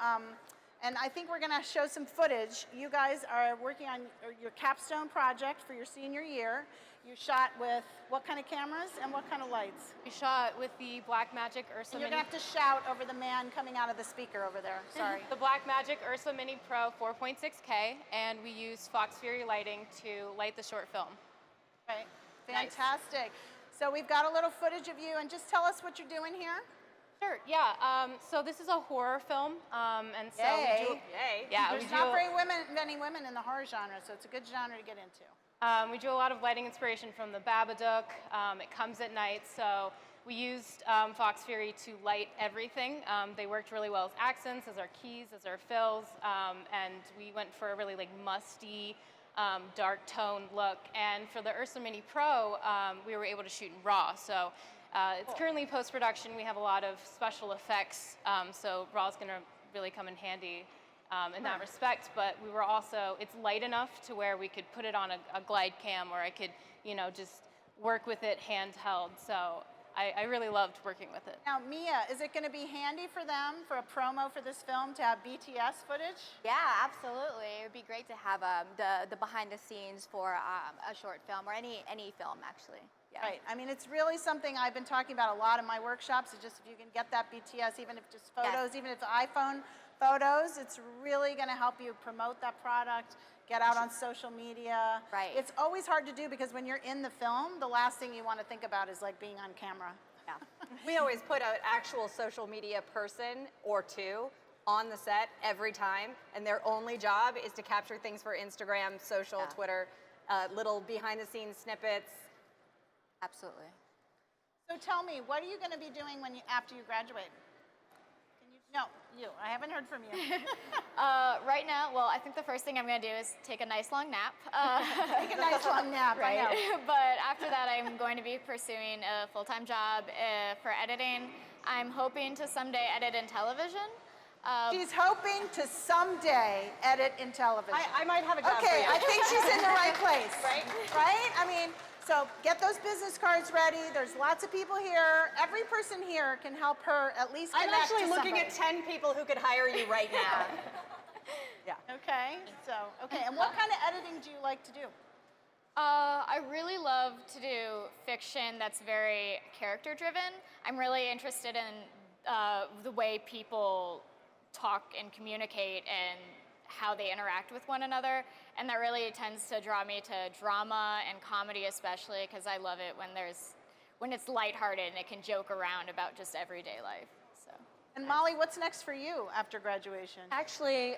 And I think we're going to show some footage. You guys are working on your capstone project for your senior year. You shot with what kind of cameras and what kind of lights? We shot with the Blackmagic Ursa And you're Mini. going to have to shout over the man coming out of the speaker over there. Sorry. The Blackmagic Ursa Mini Pro 4.6K, and we used Fox Fury lighting to light the short film. Right. Fantastic. So we've got a little footage of you, and just tell us what you're doing here. Sure, yeah. So this is a horror film, and so we do. Yeah, There's not many women in the horror genre, so it's a good genre to get into. We do a lot of lighting inspiration from the Babadook. It comes at night, so we used Fox Fury to light everything. They worked really well as accents, as our keys, as our fills, and we went for a really like musty, dark toned look. And for the Ursa Mini Pro, we were able to shoot in RAW. So it's currently post-production. We have a lot of special effects, so RAW is going to really come in handy in that respect. But we were also, it's light enough to where we could put it on a glide cam, or I could, you know, just work with it handheld. So I really loved working with it. Now, Mia, is it going to be handy for them for a promo for this film to have BTS footage? Yeah, absolutely. It would be great to have the behind the scenes for a short film, or any film, actually. Yeah. Right. I mean, it's really something I've been talking about a lot in my workshops. It's just if you can get that BTS, even if just photos, even if it's iPhone photos, it's really going to help you promote that product, get out on social media. Right. It's always hard to do because when you're in the film, the last thing you want to think about is like being on camera. Yeah. We always put an actual social media person or two on the set every time, and their only job is to capture things for Instagram, social, Twitter, little behind-the-scenes snippets. Absolutely. So tell me, what are you going to be doing after you graduate? No, you. I haven't heard from you. Right now, well, I think the first thing I'm going to do is take a nice long nap. Take a nice long nap, right? I know. But after that, I'm going to be pursuing a full-time job for editing. I'm hoping to someday edit in television. She's hoping to someday edit in television. I might have a job for Okay, you. I think she's in the right place. Right? Right? I mean, so get those business cards ready. There's lots of people here. Every person here can help her at least connect I'm actually to looking somebody. at 10 people who could hire you right now. Yeah. Okay, and what kind of editing do you like to do? I really love to do fiction that's very character-driven. I'm really interested in the way people talk and communicate, and how they interact with one another, and that really tends to draw me to drama and comedy especially, because I love it when it's lighthearted and it can joke around about just everyday life. So. And Molly, what's next for you after graduation? Actually,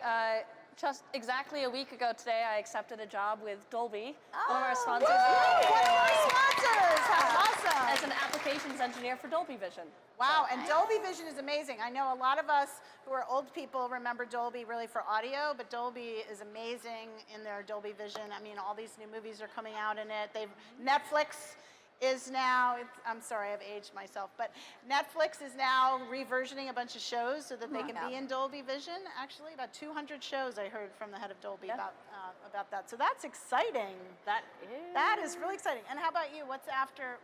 just exactly a week ago today, I accepted a job with Dolby, one of our sponsors. Woo! One of our sponsors! How awesome! As an applications engineer for Dolby Vision. Wow, and Dolby Vision is amazing. I know a lot of us who are old people remember Dolby really for audio, but Dolby is amazing in their Dolby Vision. I mean, all these new movies are coming out in it. Netflix is now, I'm sorry, I've aged myself, but Netflix is now reversioning a bunch of shows so that they can be in Dolby Vision. Actually, about 200 shows I heard from the head of Dolby about that. So that's exciting. That is really exciting. And how about you? What's after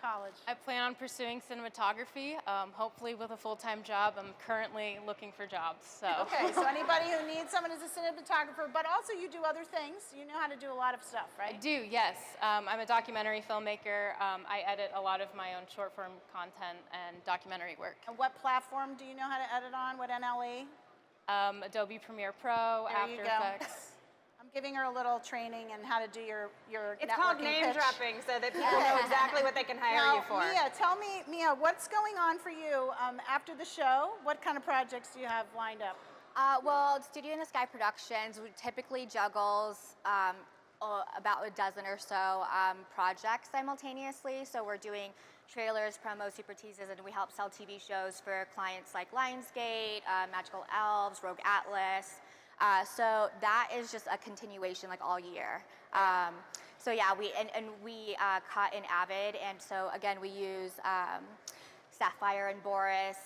college? I plan on pursuing cinematography, hopefully with a full-time job. I'm currently looking for jobs. So. Okay, so anybody who needs someone as a cinematographer, but also you do other things. You know how to do a lot of stuff, right? I do, yes. I'm a documentary filmmaker. I edit a lot of my own short-form content and documentary work. And what platform do you know how to edit on? What NLE? Adobe Premiere Pro, After Effects. I'm giving her a little training in how to do your It's called name dropping so that people know exactly what they can hire you for. Mia, tell me, what's going on for you after the show? What kind of projects do you have lined up? Well, Studio in the Sky Productions typically juggles about a dozen or so projects simultaneously. So we're doing trailers, promos, super teases, and we help sell TV shows for clients like Lionsgate, Magical Elves, Rogue Atlas. So that is just a continuation like all year. So yeah, we cut in Avid, and so again we use Sapphire and Boris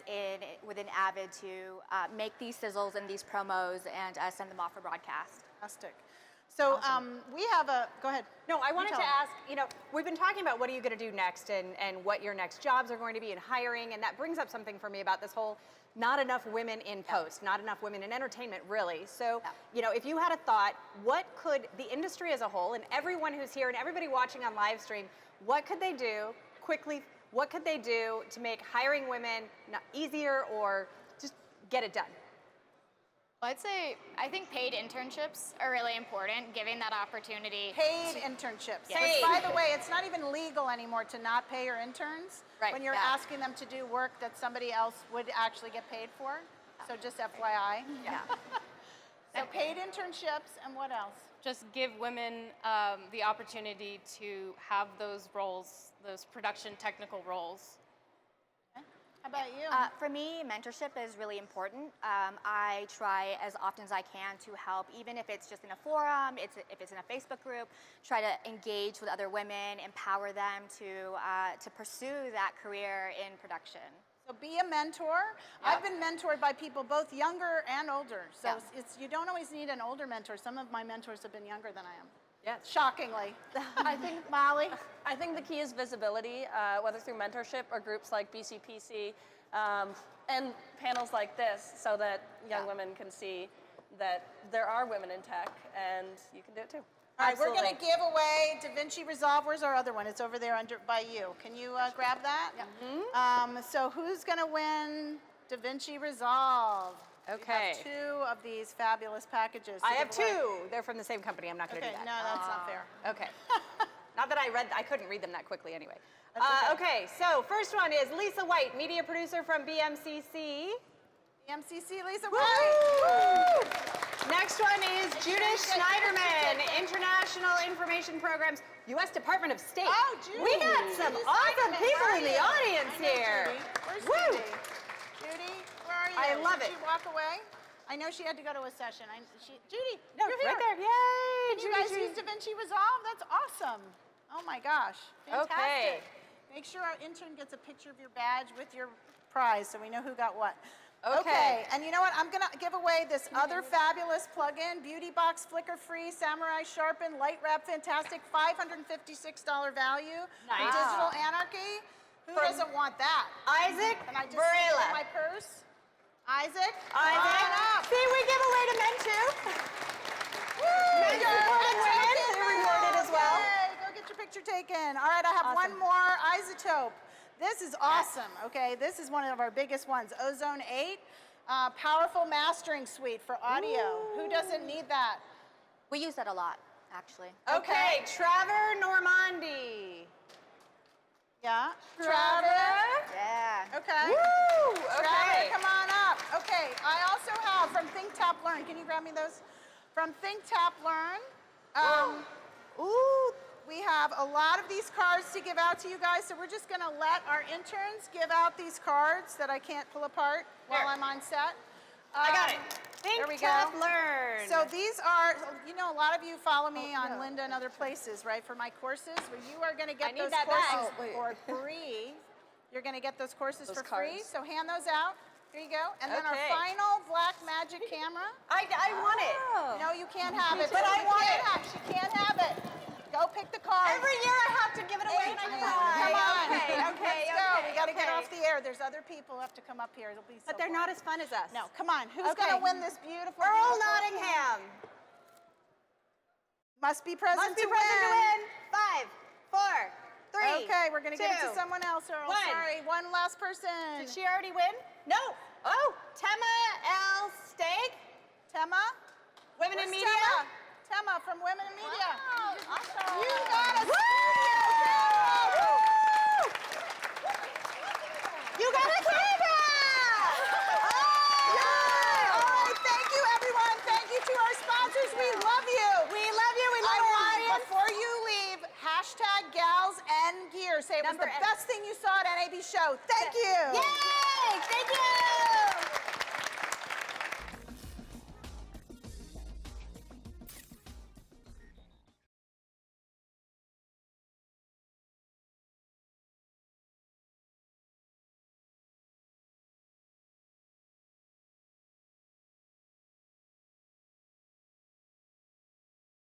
within Avid to make these sizzles and these promos and send them off for broadcast. Fantastic. So we have go ahead. No, I wanted to ask, we've been talking about what are you going to do next and what your next jobs are going to be in hiring, and that brings up something for me about this whole not enough women in post, not enough women in entertainment, really. So, if you had a thought, what could the industry as a whole, and everyone who's here and everybody watching on live stream, what could they do quickly? What could they do to make hiring women easier or just get it done? Well, I think paid internships are really important, giving that opportunity. Paid internships. Yes. By the way, it's not even legal anymore to not pay your interns when you're asking them to do work that somebody else would actually get paid for. So just FYI. Yeah. So paid internships, and what else? Just give women the opportunity to have those roles, those production technical roles. How about you? For me, mentorship is really important. I try as often as I can to help, even if it's just in a forum, if it's in a Facebook group, try to engage with other women, empower them to pursue that career in production. So be a mentor. Yep. I've been mentored by people both younger and older. So you don't always need an older mentor. Some of my mentors have been younger than I am. Yes. Shockingly. I think, Molly? I think the key is visibility, whether through mentorship or groups like BCPC and panels like this, so that young women can see that there are women in tech and you can do it too. All right, we're going to give away DaVinci Resolve. Where's our other one? It's over there by you. Can you grab that? Mm-hmm. So who's going to win DaVinci Resolve? Okay. We have 2 of these fabulous packages. I have 2. They're from the same company. I'm not going to do that. No, that's not fair. Okay. Not that I couldn't read them that quickly anyway. Okay. Okay, so first one is Lisa White, media producer from BMCC. BMCC, Lisa White. Next one is Judith Schneiderman, International Information Programs, U.S. Department of State. Oh, Judy. We got some awesome people in the audience here. Where's Woo. Judy? Judy, where are you? I love Did it. she walk away? I know she had to go to a session. Judy, No, you're right here. there. Yay, Can you guys use DaVinci Resolve? That's awesome. Oh my gosh. Fantastic. Okay. Make sure our intern gets a picture of your badge with your prize so we know who got what. Okay. And you know what? I'm going to give away this other fabulous plug-in, Beauty Box Flicker Free, Samurai Sharpen, Light Wrap Fantastic, $556 value. Nice. Digital Anarchy. Who doesn't want that? Isaac Can I just Varela. stick it in my purse? Isaac? Isaac. On up. See, we give away to men too. Men supporting women. They're rewarded as well. Yay, go get your picture taken. All right, I have one more isotope. This is awesome, okay? This is one of our biggest ones, Ozone 8. Powerful mastering suite for audio. Who doesn't need that? We use that a lot, actually. Okay, Trevor Normandi. Yeah. Trevor? Yeah. Okay. Woo! Trevor, Okay. come on up. Okay, I also have from Think Tap Learn. Can you grab me those? From Think Tap Learn. We have a lot of these cards to give out to you guys, so we're just going to let our interns give out these cards that I can't pull apart while I'm on set. I got it. There we Think, Tap, go. Learn. So these are, you know, a lot of you follow me on Linda and other places, right, for my courses. Well, you are going to get those courses for free. You're going to get those courses for free. So hand those out. Here you go. And then our final black magic camera. I want it. No, you can't have it. But I want it. She can't have it. Go pick the card. Every year I have to give it away and I cry. Come on. Okay, Let's go. We got to get off the air. There's other people who have to come up here. It'll be so But they're not as fun as us. No, come on. Who's going to win this beautiful Earl Nottingham. Must be present, Must be to, present win. to win. 5, 4, 3. Okay, we're going to give it to 2, someone else, Earl. 1. Sorry, one last person. Did she already win? No. Oh, Tema L. Steak. Tema? Women in Where's Media. Tema from Women in Media. Wow. Awesome. You got a You got a camera! All right, thank you, everyone. Thank you to our sponsors. We love you. We love you. We love our audience. Before you leave, hashtag GalsNGear. Say it was the best thing you saw at NAB show. Thank you. Yay! Thank you!